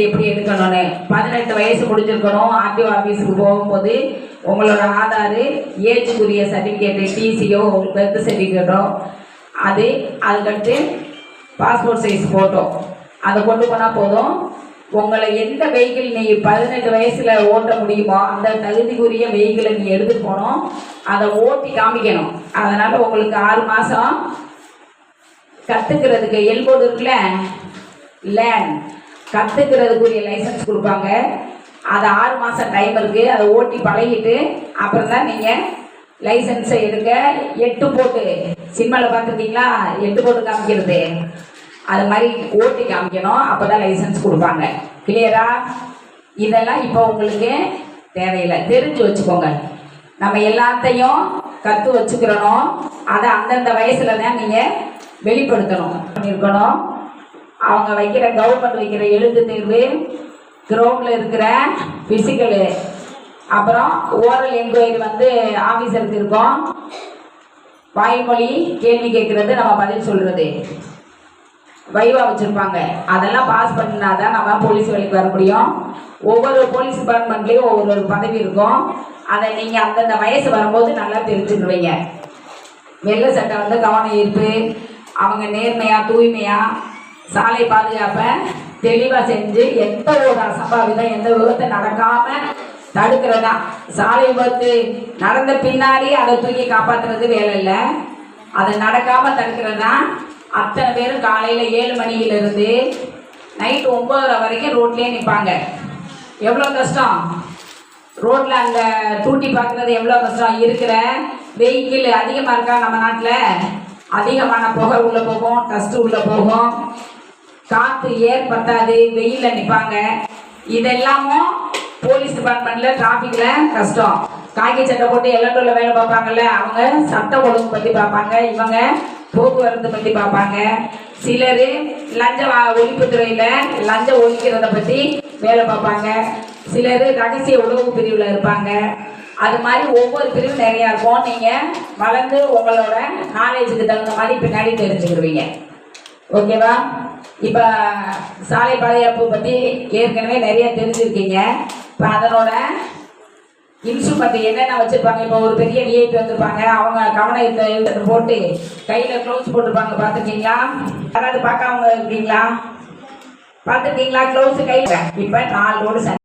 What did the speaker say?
எப்படி எடுக்கணும்னு 18 வயசு முடிஞ்சிருக்கணும். ஆர்டிஓ ஆஃபீஸுக்கு போகும்போது உங்களோட ஆதார், ஏஜுக்குரிய சர்டிஃபிகேட்டு, டிசியோ, பர்த் சர்டிஃபிகேட்டோ, அதுக்கடுத்து பாஸ்போர்ட் சைஸ் ஃபோட்டோ அதை கொண்டு போனால் போதும். உங்களை எந்த வெஹிக்கிள் நீ 18 வயசில் ஓட்ட முடியுமோ அந்த தகுதிக்குரிய வெஹிக்கிளை நீ எடுத்துகிட்டு போகணும். அதை ஓட்டி காமிக்கணும். அதனால் உங்களுக்கு 6 மாதம் கற்றுக்கிறதுக்கு எல்போர்டு இருக்குல்ல, லேண்ட் கற்றுக்கிறதுக்குரிய லைசன்ஸ் கொடுப்பாங்க. அது 6 மாதம் டைம் இருக்குது. அதை ஓட்டி பழகிட்டு அப்புறம் தான் நீங்கள் லைசன்ஸை எடுக்க 8 போட்டு சினிமாவில் பார்த்துருக்கீங்களா, 8 போட்டு காமிக்கிறது, அது மாதிரி ஓட்டி காமிக்கணும். அப்போ தான் லைசன்ஸ் கொடுப்பாங்க. கிளியரா? இதெல்லாம் இப்போ உங்களுக்கு தேவையில்லை, தெரிஞ்சு வச்சுக்கோங்க. நம்ம எல்லாத்தையும் கற்று வச்சுக்கிறணும். அதை அந்தந்த வயசில் தான் நீங்கள் வெளிப்படுத்தணும் இருக்கணும். அவங்க வைக்கிற கவர்மெண்ட் வைக்கிற எழுத்து தேர்வு, கிரவுண்டில் இருக்கிற ஃபிசிக்கலு, அப்புறம் ஓரல் என்கொயரி ஆஃபீஸருக்கு இருக்கும். வாய்மொழி கேள்வி கேட்குறது, நம்ம பதில் சொல்கிறது, வைவா வச்சுருப்பாங்க. அதெல்லாம் பாஸ் பண்ணினா தான் நம்ம போலீஸ் வேலைக்கு வர முடியும். ஒவ்வொரு போலீஸ் டிபார்ட்மெண்ட்லேயும் ஒவ்வொரு பதவி இருக்கும். அதை நீங்கள் அந்தந்த வயசு வரும்போது நல்லா தெரிஞ்சுக்குவீங்க. வெள்ளை சட்டை கவனம் ஈர்ப்பு, அவங்க நேர்மையாக தூய்மையாக சாலை பாதுகாப்பை தெளிவாக செஞ்சு எந்த ஒரு அசம்பாவிதம் எந்த விபத்தை நடக்காமல் தடுக்கிறதா. சாலை விபத்து நடந்த பின்னாடி அதை தூக்கி காப்பாற்றுறது வேலை இல்லை, அதை நடக்காமல் தடுக்கிறதா. அத்தனை பேரும் காலையில் 7 மணியிலிருந்து நைட்டு 9:30 வரைக்கும் ரோட்லேயே நிற்பாங்க. எவ்வளோ கஷ்டம் ரோட்டில் அந்த டூட்டி பார்க்குறது, எவ்வளோ கஷ்டம். இருக்கிற வெஹிக்கிள் அதிகமாக இருக்கா நம்ம நாட்டில், அதிகமான புகை உள்ளே போகும், டஸ்ட்டு உள்ளே போகும், காற்று ஏர் பத்தாது, வெயிலில் நிற்பாங்க. இதெல்லாமும் போலீஸ் டிபார்ட்மெண்ட்டில் டிராஃபிக்கில் கஷ்டம். காக்கி சட்டை போட்டு எல்லோருள்ள வேலை பார்ப்பாங்கல்ல, அவங்க சட்ட ஒழுங்கு பற்றி பார்ப்பாங்க, இவங்க போக்குவரத்து பற்றி பார்ப்பாங்க. சிலர் லஞ்ச ஒழிப்புத்துறையில் லஞ்சம் ஒழிக்கிறத பற்றி வேலை பார்ப்பாங்க. சிலர் ரகசிய உளவு பிரிவில் இருப்பாங்க. அது மாதிரி ஒவ்வொரு பிரிவும் நிறையா இருக்கும். நீங்கள் வளர்ந்து உங்களோட நாலேஜுக்கு தகுந்த மாதிரி பின்னாடி தெரிஞ்சுக்கிடுவீங்க. ஓகேவா? இப்போ சாலை பாதுகாப்பு பற்றி ஏற்கனவே நிறைய தெரிஞ்சுருக்கீங்க. இப்போ அதனோட இன்ஸ்ட்ருமெண்ட் என்னென்ன வச்சுருப்பாங்க. இப்போ ஒரு பெரிய விஐபி வந்திருப்பாங்க, அவங்க கவனம் போட்டு கையில் க்ளவுஸ் போட்டிருப்பாங்க, பார்த்துருக்கீங்களா? யாராவது பார்க்காம இருக்கீங்களா? பார்த்துருக்கீங்களா க்ளவுஸு கையில்? இப்போ 4 ரோடு